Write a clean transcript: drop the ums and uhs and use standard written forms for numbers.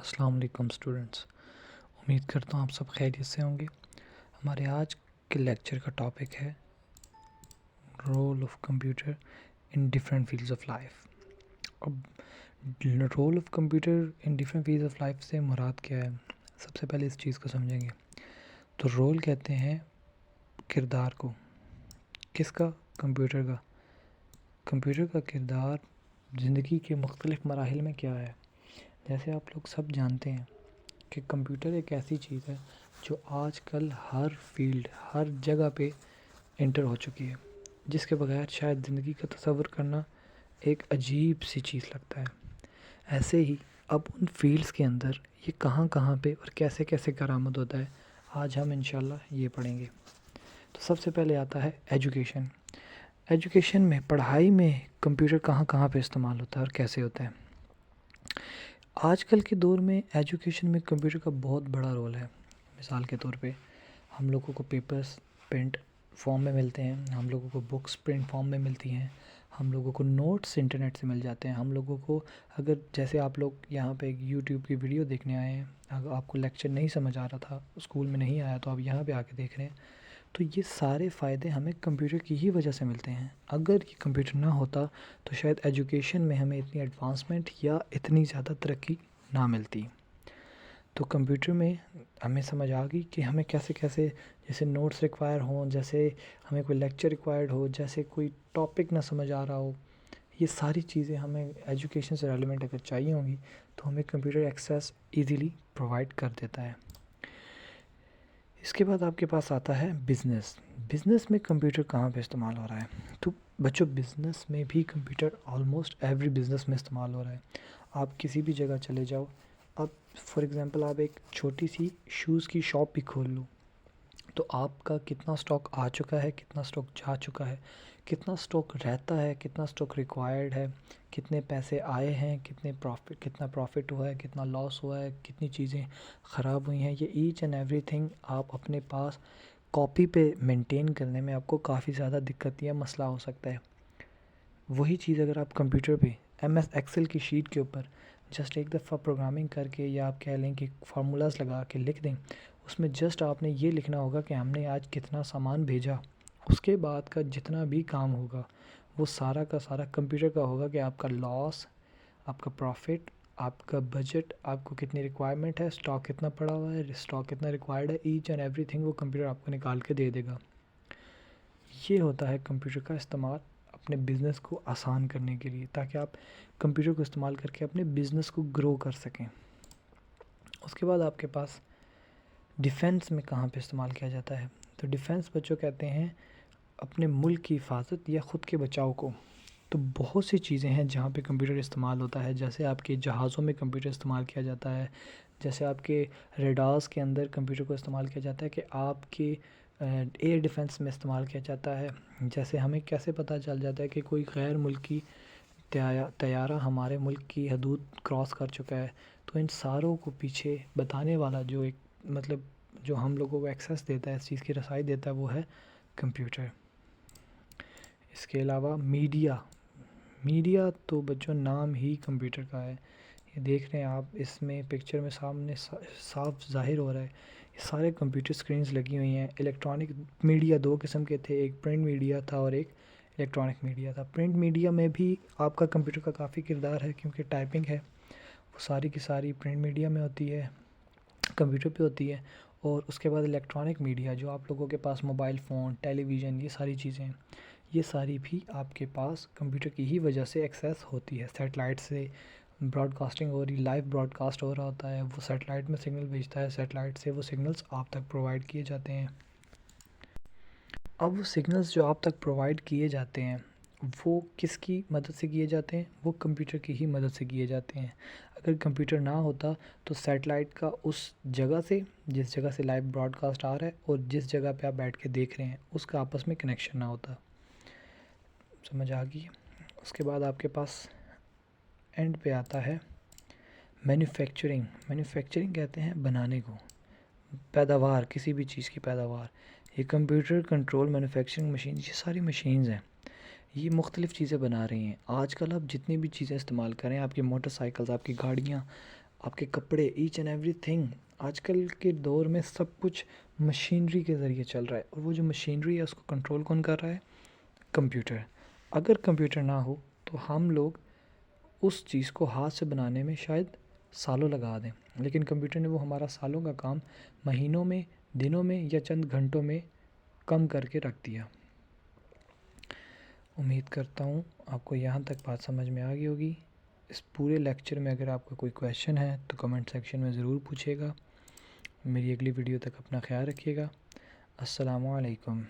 السلام علیکم اسٹوڈنٹس، امید کرتا ہوں آپ سب خیریت سے ہوں گے۔ ہمارے آج کے لیکچر کا ٹاپک ہے role of computer in different fields of life. اب role of computer in different fields of life سے مراد کیا ہے، سب سے پہلے اس چیز کو سمجھیں گے۔ تو رول کہتے ہیں کردار کو، کس کا؟ کمپیوٹر کا۔ کمپیوٹر کا کردار زندگی کے مختلف مراحل میں کیا ہے؟ جیسے آپ لوگ سب جانتے ہیں کہ کمپیوٹر ایک ایسی چیز ہے جو آج کل ہر فیلڈ، ہر جگہ پہ انٹر ہو چکی ہے، جس کے بغیر شاید زندگی کا تصور کرنا ایک عجیب سی چیز لگتا ہے۔ ایسے ہی اب ان فیلڈز کے اندر یہ کہاں کہاں پہ اور کیسے کیسے کارآمد ہوتا ہے، آج ہم انشاءاللہ یہ پڑھیں گے۔ تو سب سے پہلے آتا ہے ایجوکیشن۔ ایجوکیشن میں، پڑھائی میں کمپیوٹر کہاں کہاں پہ استعمال ہوتا ہے اور کیسے ہوتا ہے؟ آج کل کے دور میں ایجوکیشن میں کمپیوٹر کا بہت بڑا رول ہے۔ مثال کے طور پہ ہم لوگوں کو پیپرز پرنٹ فارم میں ملتے ہیں، ہم لوگوں کو بکس پرنٹ فارم میں ملتی ہیں، ہم لوگوں کو نوٹس انٹرنیٹ سے مل جاتے ہیں، ہم لوگوں کو اگر جیسے آپ لوگ یہاں پہ یوٹیوب کی ویڈیو دیکھنے آئے ہیں، اگر آپ کو لیکچر نہیں سمجھ آ رہا تھا، اسکول میں نہیں آیا تو آپ یہاں پہ آ کے دیکھ رہے ہیں، تو یہ سارے فائدے ہمیں کمپیوٹر کی ہی وجہ سے ملتے ہیں۔ اگر یہ کمپیوٹر نہ ہوتا تو شاید ایجوکیشن میں ہمیں اتنی ایڈوانسمنٹ یا اتنی زیادہ ترقی نہ ملتی۔ تو کمپیوٹر میں ہمیں سمجھ آ گئی کہ ہمیں کیسے کیسے، جیسے نوٹس ریکوائر ہوں، جیسے ہمیں کوئی لیکچر ریکوائرڈ ہو، جیسے کوئی ٹاپک نہ سمجھ آ رہا ہو، یہ ساری چیزیں ہمیں ایجوکیشن سے ریلیونٹ اگر چاہیے ہوں گی تو ہمیں کمپیوٹر ایکسیس ایزیلی پرووائڈ کر دیتا ہے۔ اس کے بعد آپ کے پاس آتا ہے بزنس۔ بزنس میں کمپیوٹر کہاں پہ استعمال ہو رہا ہے؟ تو بچوں، بزنس میں بھی کمپیوٹر آلموسٹ ایوری بزنس میں استعمال ہو رہا ہے۔ آپ کسی بھی جگہ چلے جاؤ، اب فار ایگزامپل آپ ایک چھوٹی سی شوز کی شاپ بھی کھول لو، تو آپ کا کتنا سٹاک آ چکا ہے، کتنا سٹاک جا چکا ہے، کتنا سٹاک رہتا ہے، کتنا سٹاک ریکوائرڈ ہے، کتنے پیسے آئے ہیں، کتنا پروفٹ ہوا ہے، کتنا لاس ہوا ہے، کتنی چیزیں خراب ہوئی ہیں، یہ ایچ اینڈ ایوری تھنگ آپ اپنے پاس کاپی پہ مینٹین کرنے میں آپ کو کافی زیادہ دقت یا مسئلہ ہو سکتا ہے۔ وہی چیز اگر آپ کمپیوٹر پہ ایم ایس ایکسل کی شیٹ کے اوپر جسٹ ایک دفعہ پروگرامنگ کر کے، یا آپ کہہ لیں کہ فارمولاز لگا کے لکھ دیں، اس میں جسٹ آپ نے یہ لکھنا ہوگا کہ ہم نے آج کتنا سامان بھیجا، اس کے بعد کا جتنا بھی کام ہوگا وہ سارا کا سارا کمپیوٹر کا ہوگا، کہ آپ کا لاس، آپ کا پروفٹ، آپ کا بجٹ، آپ کو کتنی ریکوائرمنٹ ہے، اسٹاک کتنا پڑا ہوا ہے، اسٹاک کتنا ریکوائرڈ ہے، ایچ اینڈ ایوری تھنگ وہ کمپیوٹر آپ کو نکال کے دے دے گا۔ یہ ہوتا ہے کمپیوٹر کا استعمال اپنے بزنس کو آسان کرنے کے لیے، تاکہ آپ کمپیوٹر کو استعمال کر کے اپنے بزنس کو گرو کر سکیں۔ اس کے بعد آپ کے پاس ڈیفینس میں کہاں پہ استعمال کیا جاتا ہے؟ تو ڈیفینس بچوں کہتے ہیں اپنے ملک کی حفاظت یا خود کے بچاؤ کو۔ تو بہت سی چیزیں ہیں جہاں پہ کمپیوٹر استعمال ہوتا ہے، جیسے آپ کے جہازوں میں کمپیوٹر استعمال کیا جاتا ہے، جیسے آپ کے ریڈارز کے اندر کمپیوٹر کو استعمال کیا جاتا ہے، کہ آپ کے ایئر ڈیفینس میں استعمال کیا جاتا ہے، جیسے ہمیں کیسے پتہ چل جاتا ہے کہ کوئی غیر ملکی طیارہ ہمارے ملک کی حدود کراس کر چکا ہے، تو ان ساروں کو پیچھے بتانے والا جو ایک مطلب جو ہم لوگوں کو ایکسیس دیتا ہے، اس چیز کی رسائی دیتا ہے، وہ ہے کمپیوٹر۔ اس کے علاوہ میڈیا تو بچوں نام ہی کمپیوٹر کا ہے، یہ دیکھ رہے ہیں آپ، اس میں پکچر میں سامنے صاف ظاہر ہو رہا ہے، یہ سارے کمپیوٹر سکرینز لگی ہوئی ہیں۔ الیکٹرانک میڈیا دو قسم کے تھے، ایک پرنٹ میڈیا تھا اور ایک الیکٹرانک میڈیا تھا۔ پرنٹ میڈیا میں بھی آپ کا کمپیوٹر کا کافی کردار ہے، کیونکہ ٹائپنگ ہے وہ ساری کی ساری پرنٹ میڈیا میں ہوتی ہے، کمپیوٹر پہ ہوتی ہے۔ اور اس کے بعد الیکٹرانک میڈیا جو آپ لوگوں کے پاس موبائل فون، ٹیلی ویژن، یہ ساری چیزیں ہیں، یہ ساری بھی آپ کے پاس کمپیوٹر کی ہی وجہ سے ایکسیس ہوتی ہے۔ سیٹلائٹ سے براڈ کاسٹنگ ہو رہی، لائیو براڈ کاسٹ ہو رہا ہوتا ہے، وہ سیٹلائٹ میں سگنل بھیجتا ہے، سیٹلائٹ سے وہ سگنلز آپ تک پرووائڈ کیے جاتے ہیں۔ اب وہ سگنلز جو آپ تک پرووائڈ کیے جاتے ہیں وہ کس کی مدد سے کیے جاتے ہیں؟ وہ کمپیوٹر کی ہی مدد سے کیے جاتے ہیں۔ اگر کمپیوٹر نہ ہوتا تو سیٹلائٹ کا اس جگہ سے، جس جگہ سے لائیو براڈ کاسٹ آ رہا ہے اور جس جگہ پہ آپ بیٹھ کے دیکھ رہے ہیں، اس کا آپس میں کنیکشن نہ ہوتا۔ سمجھ آ گئی؟ اس کے بعد آپ کے پاس اینڈ پہ آتا ہے مینوفیکچرنگ۔ مینوفیکچرنگ کہتے ہیں بنانے کو، پیداوار، کسی بھی چیز کی پیداوار۔ یہ کمپیوٹر کنٹرول مینوفیکچرنگ مشین، یہ ساری مشینز ہیں، یہ مختلف چیزیں بنا رہی ہیں۔ آج کل آپ جتنی بھی چیزیں استعمال کریں، آپ کی موٹر سائیکلز، آپ کی گاڑیاں، آپ کے کپڑے، ایچ اینڈ ایوری تھنگ. آج کل کے دور میں سب کچھ مشینری کے ذریعے چل رہا ہے، اور وہ جو مشینری ہے اس کو کنٹرول کون کر رہا ہے؟ کمپیوٹر. اگر کمپیوٹر نہ ہو تو ہم لوگ اس چیز کو ہاتھ سے بنانے میں شاید سالوں لگا دیں، لیکن کمپیوٹر نے وہ ہمارا سالوں کا کام مہینوں میں، دنوں میں یا چند گھنٹوں میں کم کر کے رکھ دیا. امید کرتا ہوں آپ کو یہاں تک بات سمجھ میں آ گئی ہوگی. اس پورے لیکچر میں اگر آپ کا کوئی کویشچن ہے تو کمنٹ سیکشن میں ضرور پوچھیے گا. میری اگلی ویڈیو تک اپنا خیال رکھیے گا. السلام علیکم.